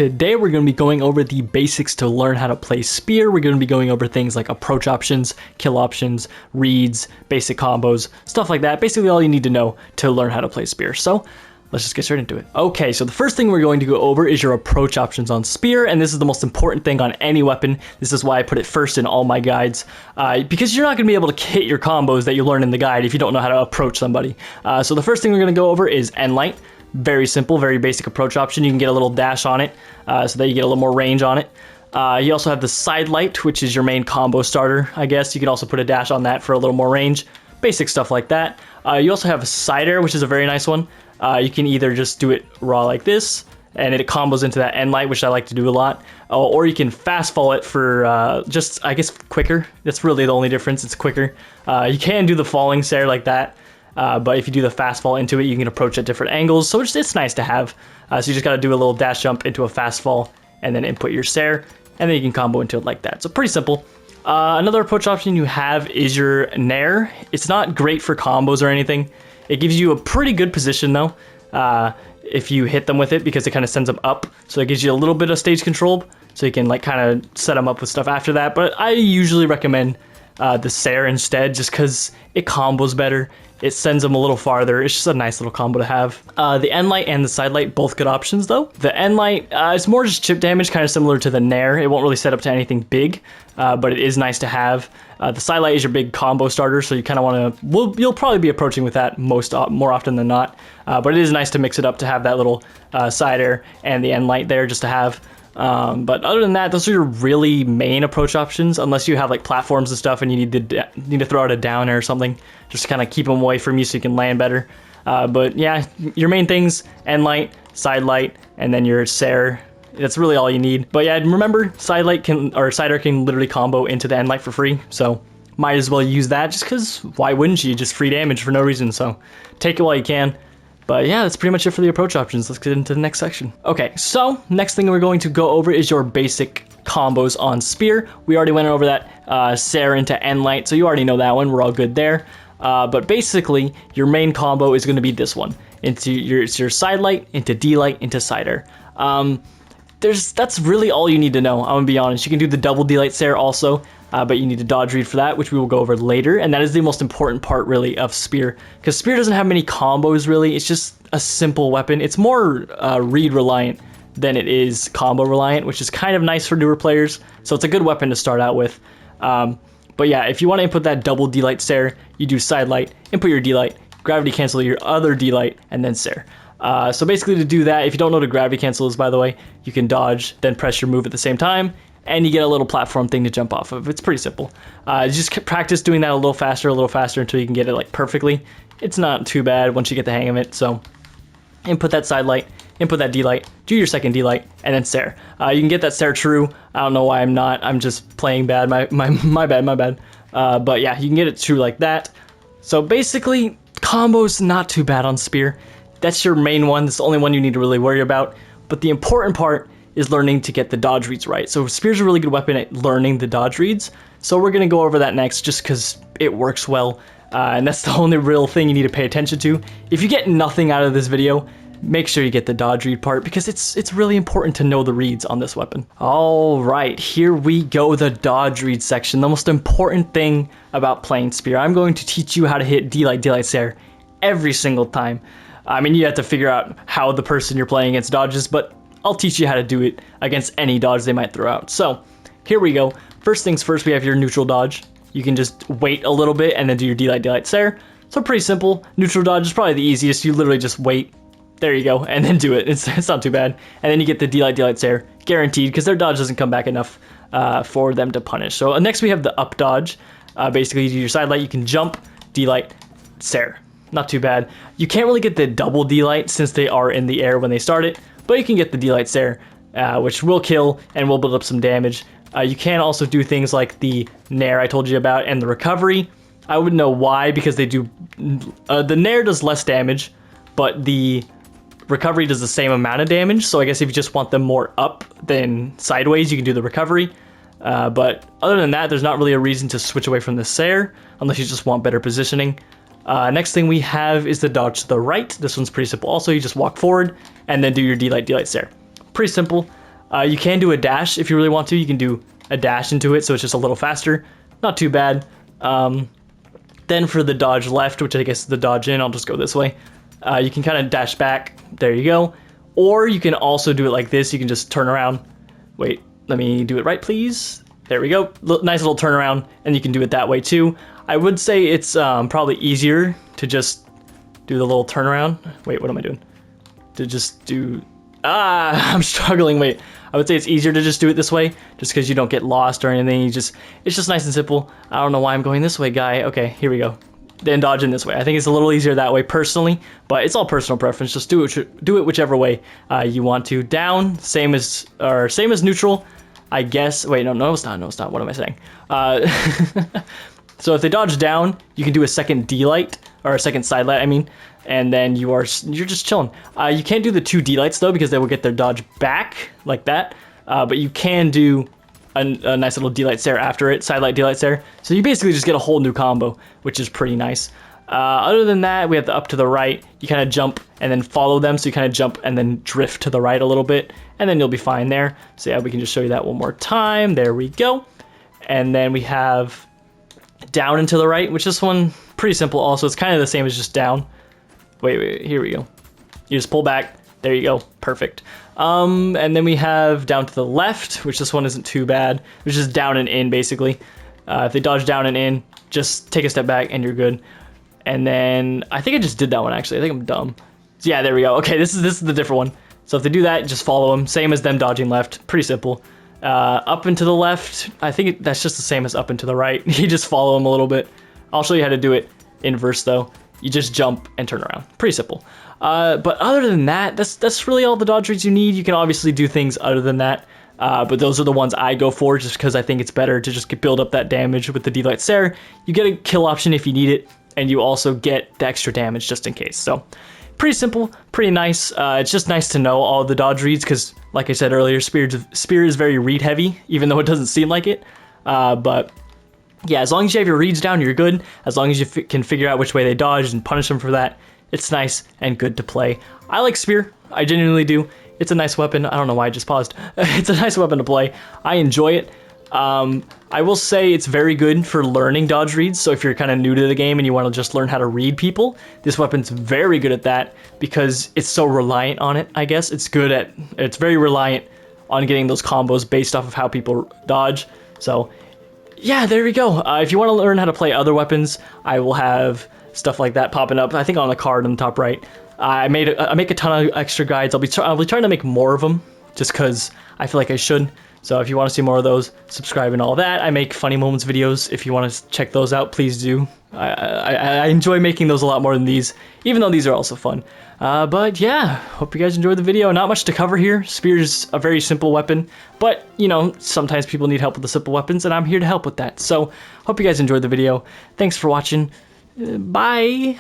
Today we're going to be going over the basics to learn how to play Spear. We're going to be going over things like approach options, kill options, reads, basic combos, stuff like that. Basically all you need to know to learn how to play Spear. So let's just get straight into it. Okay, so the first thing we're going to go over is your approach options on Spear, and this is the most important thing on any weapon. This is why I put it first in all my guides, because you're not going to be able to hit your combos that you learn in the guide if you don't know how to approach somebody. So the first thing we're going to go over is End Light. Very simple, very basic approach option. You can get a little dash on it so that you get a little more range on it. You also have the Side Light, which is your main combo starter, I guess. You can also put a dash on that for a little more range. Basic stuff like that. You also have Side Air, which is a very nice one. You can either just do it raw like this, and it combos into that End Light, which I like to do a lot. Or you can fast fall it for just, I guess, quicker. That's really the only difference, it's quicker. You can do the falling Sair like that. But if you do the fast fall into it, you can approach at different angles, so it's nice to have. So you just got to do a little dash jump into a fast fall, and then input your Sair, and then you can combo into it like that. So pretty simple. Another approach option you have is your Nair. It's not great for combos or anything. It gives you a pretty good position though, if you hit them with it, because it kind of sends them up. So it gives you a little bit of stage control, so you can like kind of set them up with stuff after that. But I usually recommend the Sair instead, just because it combos better. It sends them a little farther. It's just a nice little combo to have. The End Light and the Side Light, both good options though. The End Light is more just chip damage, kind of similar to the Nair. It won't really set up to anything big, but it is nice to have. The Side Light is your big combo starter, so you kind of want to, you'll probably be approaching with that more often than not. But it is nice to mix it up to have that little Side Air and the End Light there just to have. But other than that, those are your really main approach options, unless you have like platforms and stuff and you need to throw out a down air or something, just to kind of keep them away from you so you can land better. But yeah, your main things, End Light, Side Light, and then your Sair. That's really all you need. But yeah, remember, Side Air can literally combo into the End Light for free, so might as well use that, just because why wouldn't you? Just free damage for no reason, so take it while you can. But yeah, that's pretty much it for the approach options. Let's get into the next section. Okay, so next thing we're going to go over is your basic combos on Spear. We already went over that Sair into End Light, so you already know that one. We're all good there. But basically, your main combo is going to be this one. It's your Side Light, into D Light, into Side Air. That's really all you need to know, I'm going to be honest. You can do the double D Light Sair also, but you need to dodge read for that, which we will go over later, and that is the most important part really of Spear, because Spear doesn't have many combos really. It's just a simple weapon. It's more read reliant than it is combo reliant, which is kind of nice for newer players, so it's a good weapon to start out with. But yeah, if you want to input that double D Light Sair, you do Side Light, input your D Light, gravity cancel your other D Light, and then Sair. So basically to do that, if you don't know what a gravity cancel is, by the way, you can dodge, then press your move at the same time, and you get a little platform thing to jump off of. It's pretty simple. Just practice doing that a little faster until you can get it like perfectly. It's not too bad once you get the hang of it. So input that Side Light, input that D Light, do your second D Light, and then Sair. You can get that Sair true. I don't know why I'm not. I'm just playing bad. My bad. But yeah, you can get it true like that. So basically, combos not too bad on Spear. That's your main one. That's the only one you need to really worry about. But the important part is learning to get the dodge reads right. So Spear's a really good weapon at learning the dodge reads. So we're going to go over that next just because it works well. And that's the only real thing you need to pay attention to. If you get nothing out of this video, make sure you get the dodge read part, because it's really important to know the reads on this weapon. All right, here we go, the dodge read section. The most important thing about playing Spear. I'm going to teach you how to hit D Light Sair every single time. I mean, you have to figure out how the person you're playing against dodges, but I'll teach you how to do it against any dodge they might throw out. So here we go. First things first, we have your neutral dodge. You can just wait a little bit and then do your D Light Sair. So pretty simple. Neutral dodge is probably the easiest. You literally just wait. There you go, and then do it. It's not too bad. And then you get the D Light Sair, guaranteed, because their dodge doesn't come back enough for them to punish. So next we have the up dodge. Basically, you do your Side Light, you can jump, D Light, Sair. Not too bad. You can't really get the double D Light since they are in the air when they start it, but you can get the D Light Sair, which will kill and will build up some damage. You can also do things like the Nair I told you about and the recovery. I wouldn't know why, because they do... the Nair does less damage, but the recovery does the same amount of damage, so I guess if you just want them more up than sideways, you can do the recovery. But other than that, there's not really a reason to switch away from the Sair, unless you just want better positioning. Next thing we have is the dodge to the right. This one's pretty simple also. You just walk forward and then do your D Light Sair. Pretty simple. You can do a dash if you really want to. You can do a dash into it, so it's just a little faster. Not too bad. Then for the dodge left, which I guess is the dodge in, I'll just go this way. You can kind of dash back. There you go. Or you can also do it like this. You can just turn around. Wait, let me do it right, please. There we go. Nice little turnaround, and you can do it that way too. I would say it's probably easier to just do the little turnaround. Wait, what am I doing? To just do... I'm struggling. Wait, I would say it's easier to just do it this way, just because you don't get lost or anything. It's just nice and simple. I don't know why I'm going this way, guy. Okay, here we go. Then dodge in this way. I think it's a little easier that way personally, but it's all personal preference. Just do it whichever way you want to. Down, same as neutral, I guess. Wait, no, it's not. What am I saying? So if they dodge down, you can do a second D-light, or a second side light, I mean, and then you're just chilling. You can't do the 2 D-lights though, because they will get their dodge back like that. But you can do a nice little D-light stare after it, side light D-light stare. So you basically just get a whole new combo, which is pretty nice. Other than that, we have the up to the right. You kind of jump and then follow them. So you kind of jump and then drift to the right a little bit, and then you'll be fine there. So yeah, we can just show you that one more time. There we go. And then we have down and to the right, which this one, pretty simple also. It's kind of the same as just down. Wait, here we go. You just pull back. There you go. Perfect. And then we have down to the left, which this one isn't too bad. It's just down and in, basically. If they dodge down and in, just take a step back and you're good. And then, I think I just did that one, actually. I think I'm dumb. So yeah, there we go. Okay, this is the different one. So if they do that, just follow them. Same as them dodging left. Pretty simple. Up and to the left, I think that's just the same as up and to the right. You just follow them a little bit. I'll show you how to do it inverse, though. You just jump and turn around. Pretty simple. But other than that, that's really all the dodge reads you need. You can obviously do things other than that, but those are the ones I go for just because I think it's better to just build up that damage with the D-Light Stare. You get a kill option if you need it, and you also get the extra damage just in case. So pretty simple, pretty nice. It's just nice to know all the dodge reads because, like I said earlier, Spear is very read heavy, even though it doesn't seem like it. But yeah, as long as you have your reads down, you're good. As long as you can figure out which way they dodge and punish them for that, it's nice and good to play. I like Spear. I genuinely do. It's a nice weapon. I don't know why I just paused. It's a nice weapon to play. I enjoy it. I will say it's very good for learning dodge reads. So if you're kind of new to the game and you want to just learn how to read people, this weapon's very good at that because it's so reliant on it, I guess. It's very reliant on getting those combos based off of how people dodge. So yeah, there we go. If you want to learn how to play other weapons, I will have stuff like that popping up, I think on the card on the top right. I make a ton of extra guides. I'll be trying to make more of them just because I feel like I should. So if you want to see more of those, subscribe and all that. I make funny moments videos. If you want to check those out, please do. I enjoy making those a lot more than these, even though these are also fun. But yeah, hope you guys enjoyed the video. Not much to cover here. Spear's a very simple weapon, but you know, sometimes people need help with the simple weapons, and I'm here to help with that. So hope you guys enjoyed the video. Thanks for watching. Bye.